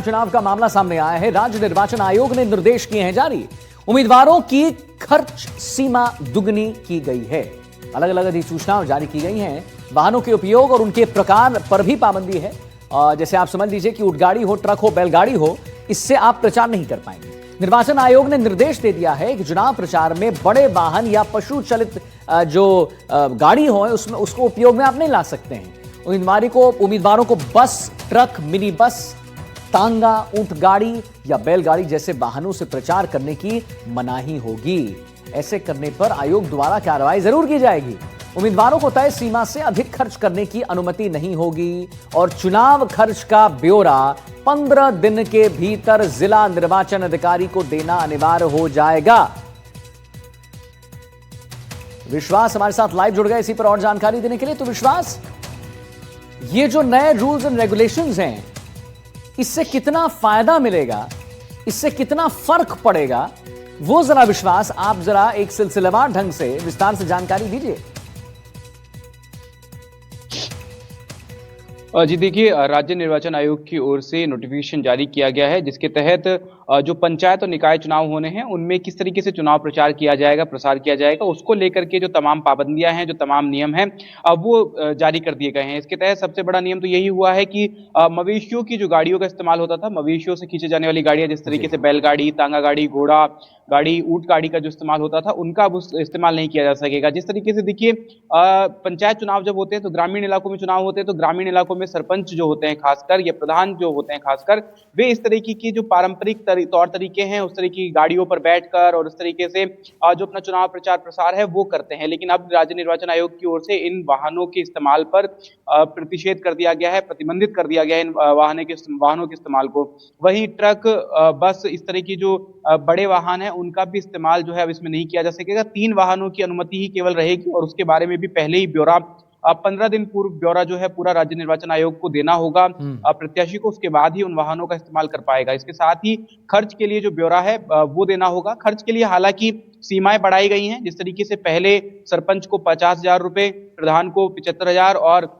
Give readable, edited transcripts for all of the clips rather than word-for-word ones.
चुनाव का मामला सामने आया है। राज्य निर्वाचन आयोग ने निर्देश किए हैं जारी। उम्मीदवारों की खर्च सीमा दुगनी की गई है। अलग अलग अधिसूचनाएं जारी की गई हैं। वाहनों के उपयोग और उनके प्रकार पर भी पाबंदी है। जैसे आप समझ लीजिए कि ऊंटगाड़ी हो, ट्रक हो, बैलगाड़ी हो, इससे आप प्रचार नहीं कर पाएंगे। निर्वाचन आयोग ने निर्देश दे दिया है कि चुनाव प्रचार में बड़े वाहन या पशु चलित जो गाड़ी हो उसमें उसको उपयोग में आप नहीं ला सकते हैं। उम्मीदवारों को बस, ट्रक, मिनी बस, तांगा, ऊंट गाड़ी या बैलगाड़ी जैसे वाहनों से प्रचार करने की मनाही होगी। ऐसे करने पर आयोग द्वारा कार्रवाई जरूर की जाएगी। उम्मीदवारों को तय सीमा से अधिक खर्च करने की अनुमति नहीं होगी और चुनाव खर्च का ब्यौरा 15 दिन के भीतर जिला निर्वाचन अधिकारी को देना अनिवार्य हो जाएगा। विश्वास हमारे साथ लाइव जुड़ गए इसी पर और जानकारी देने के लिए। तो विश्वास, ये जो नए रूल्स एंड रेगुलेशंस हैं, इससे कितना फायदा मिलेगा, इससे कितना फर्क पड़ेगा, वो जरा विश्वास आप जरा एक सिलसिलेवार ढंग से विस्तार से जानकारी दीजिए। जी देखिए, राज्य निर्वाचन आयोग की ओर से नोटिफिकेशन जारी किया गया है, जिसके तहत जो पंचायत और निकाय चुनाव होने हैं उनमें किस तरीके से चुनाव प्रचार किया जाएगा, प्रसार किया जाएगा, उसको लेकर के जो तमाम पाबंदियां हैं, जो तमाम नियम हैं, वो जारी कर दिए गए हैं। इसके तहत सबसे बड़ा नियम तो यही हुआ है कि मवेशियों की जो गाड़ियों का इस्तेमाल होता था, मवेशियों से खींचे जाने वाली गाड़ियां, जिस तरीके से बैलगाड़ी, तांगा गाड़ी, घोड़ा गाड़ी, ऊंट गाड़ी का जो इस्तेमाल होता था, उनका अब इस्तेमाल नहीं किया जा सकेगा। जिस तरीके से देखिए, पंचायत चुनाव जब होते हैं तो ग्रामीण इलाकों में चुनाव होते हैं, तो ग्रामीण इलाकों में सरपंच जो होते हैं खासकर, या प्रधान जो होते हैं खासकर, वे इस तरीके की जो पारंपरिक तौर तरीके हैं, उस तरीके की गाड़ियों पर बैठकर और उस तरीके से जो अपना चुनाव प्रचार प्रसार है वो करते हैं। लेकिन अब राज्य निर्वाचन आयोग की ओर से इन वाहनों के इस्तेमाल पर प्रतिषेध कर दिया गया है, प्रतिबंधित कर दिया गया है इन वाहनों के इस्तेमाल को। वहीं ट्रक, बस, इस तरह की जो बड़े वाहन है उनका भी इस्तेमाल जो है अब इसमें नहीं किया जा सकेगा। 3 वाहनों की अनुमति ही केवल रहेगी और उसके बारे में भी पहले ही ब्यौरा 15 दिन पूर्व ब्यौरा जो है पूरा राज्य निर्वाचन आयोग को देना होगा प्रत्याशी को, उसके बाद ही उन वाहनों का इस्तेमाल कर पाएगा। इसके साथ ही खर्च के लिए जो ब्यौरा है वो देना होगा। खर्च के लिए हालांकि सीमाएं बढ़ाई गई हैं। जिस तरीके से पहले सरपंच को 50,000 रुपए, प्रधान को 75,000 और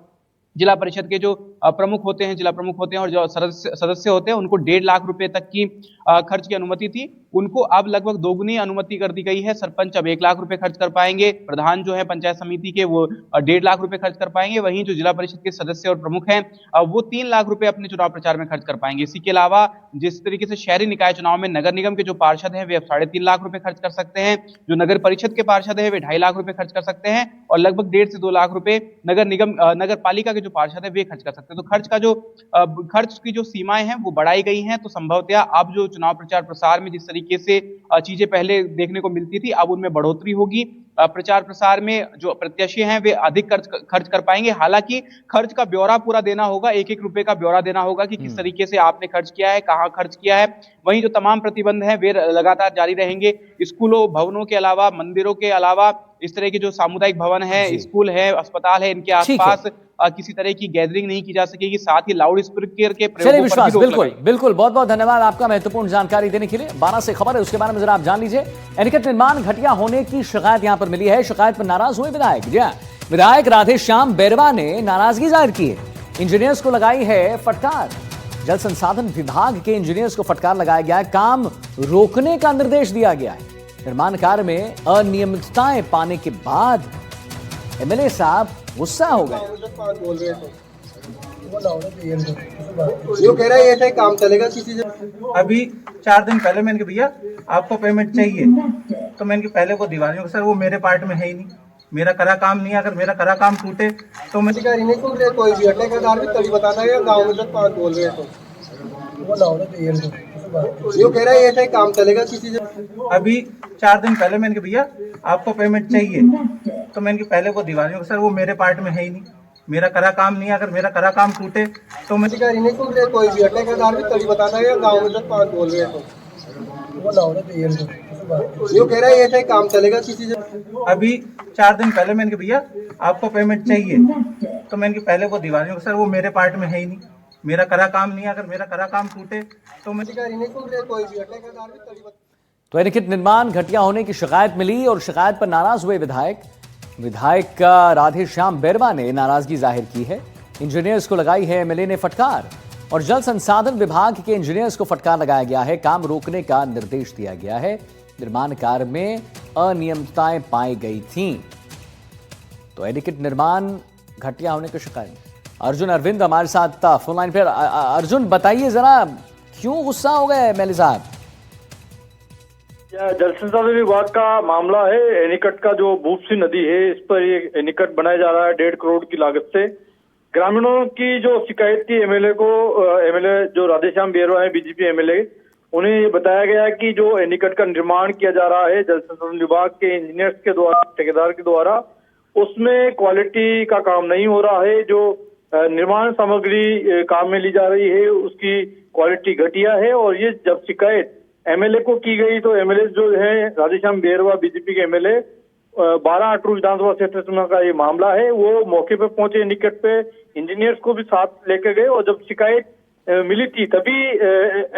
जिला परिषद के जो प्रमुख होते हैं, जिला प्रमुख होते हैं और जो सदस्य होते हैं उनको 1.5 लाख रुपए तक की खर्च की अनुमति थी, उनको अब लगभग दोगुनी अनुमति कर दी गई है। सरपंच अब 1 लाख रुपए खर्च कर पाएंगे, प्रधान जो है पंचायत समिति के वो 1.5 लाख रुपए खर्च कर पाएंगे, वहीं जो जिला परिषद के सदस्य और प्रमुख हैं वो 3 लाख रुपए अपने चुनाव प्रचार में खर्च कर पाएंगे। इसी के अलावा जिस तरीके से शहरी निकाय चुनाव में नगर निगम के जो पार्षद हैं वे अब 3.5 लाख रुपए खर्च कर सकते हैं, जो नगर परिषद के पार्षद है वे 2.5 लाख रुपए खर्च कर सकते हैं और लगभग 1.5 से 2 लाख रुपए नगर पालिका के जो पार्षद है वे खर्च कर सकते हैं। तो खर्च की जो सीमाएं हैं वो बढ़ाई गई हैं। तो संभवतः अब जो चुनाव प्रचार प्रसार में जिस तरीके से चीजें पहले देखने को मिलती थी, अब उनमें बढ़ोतरी होगी। प्रचार प्रसार में जो प्रत्याशी हैं वे अधिक खर्च कर पाएंगे। हालांकि खर्च का ब्यौरा पूरा देना होगा, 1-1 रुपए का ब्यौरा देना होगा कि किस तरीके से आपने खर्च किया है, कहां खर्च किया है। वहीं जो तमाम प्रतिबंध हैं वे लगातार जारी रहेंगे। स्कूलों, भवनों के अलावा, मंदिरों के अलावा इस तरह के जो सामुदायिक भवन है, स्कूल है, अस्पताल है, इनके आसपास किसी तरह की गैदरिंग नहीं की जा सकेगी। साथ ही लाउड स्पीकर के प्रयोग विश्वास, बिल्कुल बहुत बहुत धन्यवाद आपका महत्वपूर्ण जानकारी देने के लिए। 12 से खबर है, उसके बारे में जरा आप जान लीजिए। एनीकट निर्माण घटिया होने की शिकायत यहां पर मिली है। शिकायत पर नाराज हुए विधायक। जी हां, विधायक राधेश्याम बैरवा ने नाराजगी जाहिर की है। इंजीनियर्स को लगाई है फटकार। जल संसाधन विभाग के इंजीनियर्स को फटकार लगाया गया है। काम रोकने का निर्देश दिया गया है। निर्माण कार्य में अनियमितताएं पाने के बाद एमएलए साहब गुस्सा हो गए। जो कह रहा है ऐसा ही काम चलेगा किसी से। अभी 4 दिन पहले मैंने कहा भैया आपको पेमेंट चाहिए, तो मैंने पहले वो दीवारियों सर वो मेरे पार्ट में है ही नहीं, मेरा करा काम नहीं है। अगर मेरा करा काम टूटे तो मैं अधिकारी नहीं सुन रहे, कोई भी अटैकेदार भी तभी बताता है गाँव में 10-5 बोल रहे तो जो कह रहा है ऐसा ही काम चलेगा किसी से। अभी 4 दिन पहले मैंने कहा भैया आपको पेमेंट चाहिए, तो मैंने पहले वो दीवारियों सर वो मेरे पार्ट में है ही नहीं, मेरा करा काम नहीं है। अगर मेरा करा काम टूटे तो मैं अधिकारी नहीं सुन रहे, कोई भी अटैकेदार भी तभी बताता है गाँव में 10-5 बोल रहे तो जो कह रहा है ऐसा ही काम चलेगा किसी से। अभी 4 दिन पहले मैंने कहा भैया आपको पेमेंट चाहिए, तो मैंने पहले वो दीवारियों सर वो मेरे पार्ट में है ही नहीं, मेरा करा काम नहीं है। अगर मेरा करा काम टूटे तो मैं अधिकारी नहीं सुन रहे, कोई भी अटैकेदार भी तभी। तो एनीकट निर्माण घटिया होने की शिकायत मिली और शिकायत पर नाराज हुए विधायक राधेश्याम बैरवा ने नाराजगी जाहिर की है। इंजीनियर्स को लगाई है एमएलए ने फटकार। और जल संसाधन विभाग के इंजीनियर्स को फटकार लगाया गया है। काम रोकने का निर्देश दिया गया है। निर्माण कार्य में अनियमितताएं पाई गई थीं। तो एडिकेट निर्माण घटिया होने की शिकायत। अर्जुन अरविंद हमारे साथ फोन लाइन पर। अर्जुन, बताइए जरा, क्यों गुस्सा हो गए एमएलए साहब? जल संसाधन विभाग का मामला है। एनीकट का जो भूपसी नदी है, इस पर ये एनीकट बनाया जा रहा है 1.5 करोड़ की लागत से। ग्रामीणों की जो शिकायत थी एमएलए को, एमएलए जो राधेश्याम बेरवा है, बीजेपी एमएलए, उन्हें ये बताया गया कि जो एनीकट का निर्माण किया जा रहा है जल संसाधन विभाग के इंजीनियर्स के द्वारा, ठेकेदार के द्वारा, उसमें क्वालिटी का काम नहीं हो रहा है। जो निर्माण सामग्री काम में ली जा रही है उसकी क्वालिटी घटिया है। और ये जब शिकायत एमएलए को की गई तो एमएलए जो है राधेश्याम बेरवा, बीजेपी के एमएलए, 12 अटरू विधानसभा क्षेत्र का ये मामला है, वो मौके पे पहुंचे निकट पे, इंजीनियर्स को भी साथ लेकर गए। और जब शिकायत मिली थी तभी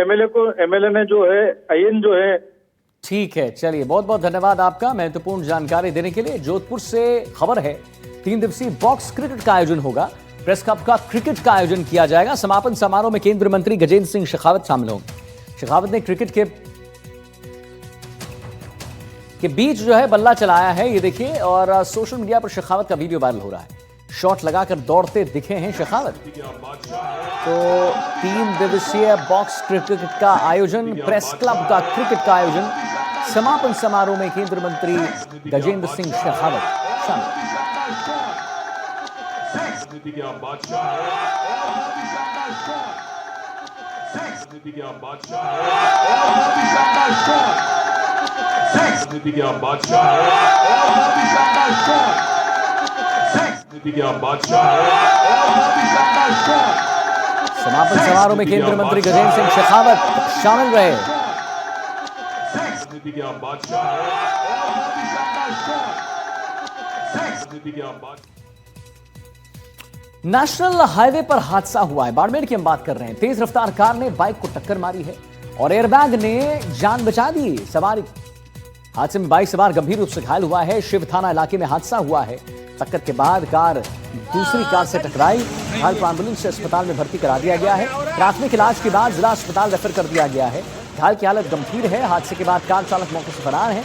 एमएलए ने जो है आईएन जो है। ठीक है, चलिए, बहुत बहुत धन्यवाद आपका महत्वपूर्ण जानकारी देने के लिए। जोधपुर से खबर है, 3 दिवसीय बॉक्स क्रिकेट का आयोजन होगा। प्रेस क्लब का क्रिकेट का आयोजन किया जाएगा। समापन समारोह में केंद्रीय मंत्री गजेंद्र सिंह शेखावत शामिल होंगे। शेखावत ने क्रिकेट के बीच जो है बल्ला चलाया है, ये देखिए, और सोशल मीडिया पर शेखावत का वीडियो वायरल हो रहा है। शॉट लगाकर दौड़ते दिखे हैं शेखावत। तो 3 दिवसीय बॉक्स क्रिकेट का आयोजन, प्रेस क्लब का क्रिकेट का आयोजन, समापन समारोह में केंद्रीय मंत्री गजेंद्र सिंह शेखावत शामिल। समापन समारोह में केंद्रीय मंत्री गजेंद्र सिंह शेखावत शामिल रहे। नेशनल हाईवे पर हादसा हुआ है। बाड़मेर की हम बात कर रहे हैं। तेज रफ्तार कार ने बाइक को टक्कर मारी है और एयरबैग ने जान बचा दी सवारी। हादसे में बाइक सवार गंभीर रूप से घायल हुआ है। शिव थाना इलाके में हादसा हुआ है। टक्कर के बाद कार दूसरी कार से टकराई। घायल को एम्बुलेंस से अस्पताल में भर्ती करा दिया गया है। प्राथमिक इलाज के बाद जिला अस्पताल रेफर कर दिया गया है। घायल की हालत गंभीर है। हादसे के बाद कार चालक मौके से फरार है।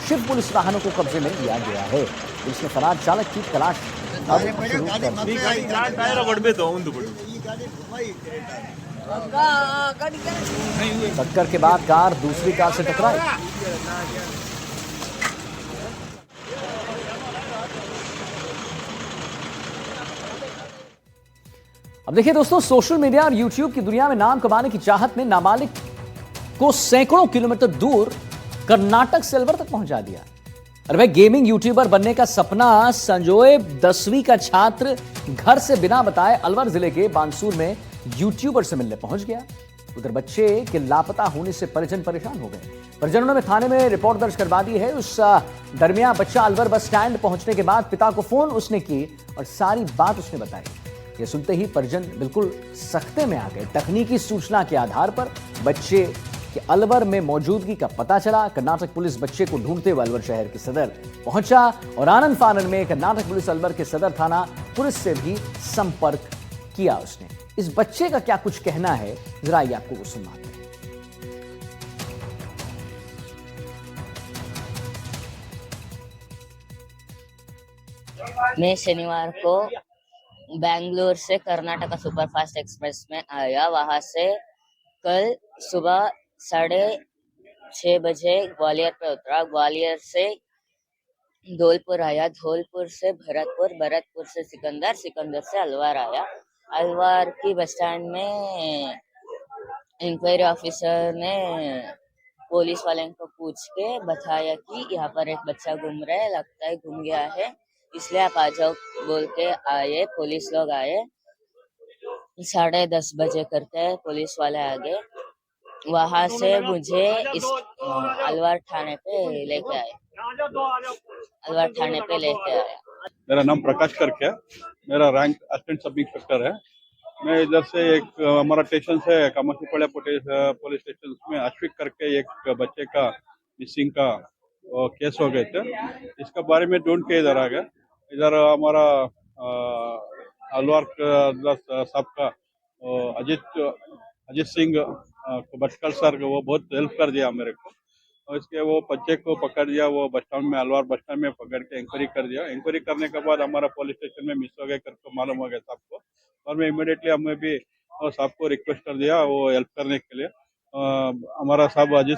शिव पुलिस वाहनों को कब्जे में लिया गया है। पुलिस ने फरार चालक की तलाश अब शुरू कर दी। टक्कर के बाद कार दूसरी कार से टकराई। अब देखिए दोस्तों, सोशल मीडिया और यूट्यूब की दुनिया में नाम कमाने की चाहत ने नाबालिग को सैकड़ों किलोमीटर दूर कर्नाटक से अलवर तक पहुंचा दिया। अरे भाई, गेमिंग यूट्यूबर बनने का सपना संजोए 10वीं का छात्र घर से बिना बताए अलवर जिले के बानसूर में यूट्यूबर से मिलने पहुंच गया। उधर बच्चे के लापता होने से परिजन परेशान हो गए। परिजनों ने थाने में रिपोर्ट दर्ज करवा दी है। उस दरमियान बच्चा अलवर बस स्टैंड पहुंचने के बाद पिता को फोन उसने की और सारी बात उसने बताई। ये सुनते ही परिजन बिल्कुल सख्ते में आ गए। तकनीकी सूचना के आधार पर बच्चे के अलवर में मौजूदगी का पता चला। कर्नाटक पुलिस बच्चे को ढूंढते हुए अलवर शहर के सदर पहुंचा और आनंद फानन में कर्नाटक पुलिस अलवर के सदर थाना पुलिस से भी संपर्क किया उसने। इस बच्चे का क्या कुछ कहना है, जरा ये आपको वो सुनवाते हैं। मैं शनिवार को बेंगलुरु से कर्नाटका सुपरफास्ट एक्सप्रेस में आया। वहां से कल सुबह 6:30 बजे ग्वालियर पे उतरा। ग्वालियर से धौलपुर आया। धौलपुर से भरतपुर, भरतपुर से सिकंदर, सिकंदर से अलवर आया। अलवर की बस स्टैंड में इंक्वायरी ऑफिसर ने पुलिस वाले को पूछ के बताया कि यहाँ पर एक बच्चा घूम रहा है, लगता है घूम गया है, इसलिए आप आ जाओ बोल के आए। पुलिस लोग आए। 10:30 बजे करके पुलिस वाले आ गए। वहां से मुझे इस अलवर थाने पे लेके आए। अलवर थाने पे लेके आया। मेरा नाम प्रकाश करके है। मेरा रैंक असिस्टेंट सब इंस्पेक्टर है। मैं इधर से एक हमारा स्टेशन से कामाख्या पुलिस स्टेशन में अश्विक करके एक बच्चे का मिसिंग का केस हो गए थे। इसका बारे में ढूंढ के इधर आ गया। इधर हमारा अलवर साहब का अजीत सिंह भटकल सर वो बहुत हेल्प कर दिया मेरे को। और इसके वो बच्चे को पकड़ दिया, वो बस स्टैंड में, अलवार बस स्टैंड में पकड़ के इंक्वायरी कर दिया। इंक्वायरी करने के बाद हमारा पुलिस स्टेशन में मिस हो गया करके मालूम हो गया साहब को, और मैं इमीडिएटली हमें भी साहब को रिक्वेस्ट कर दिया वो हेल्प करने के लिए। हमारा साहब अजीत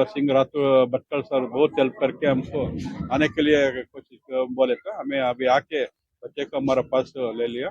सिंह राठौर भटकल सर बहुत हेल्प करके हमको आने के लिए कोशिश बोले थे। हमें अभी आके बच्चे को हमारा पास ले लिया।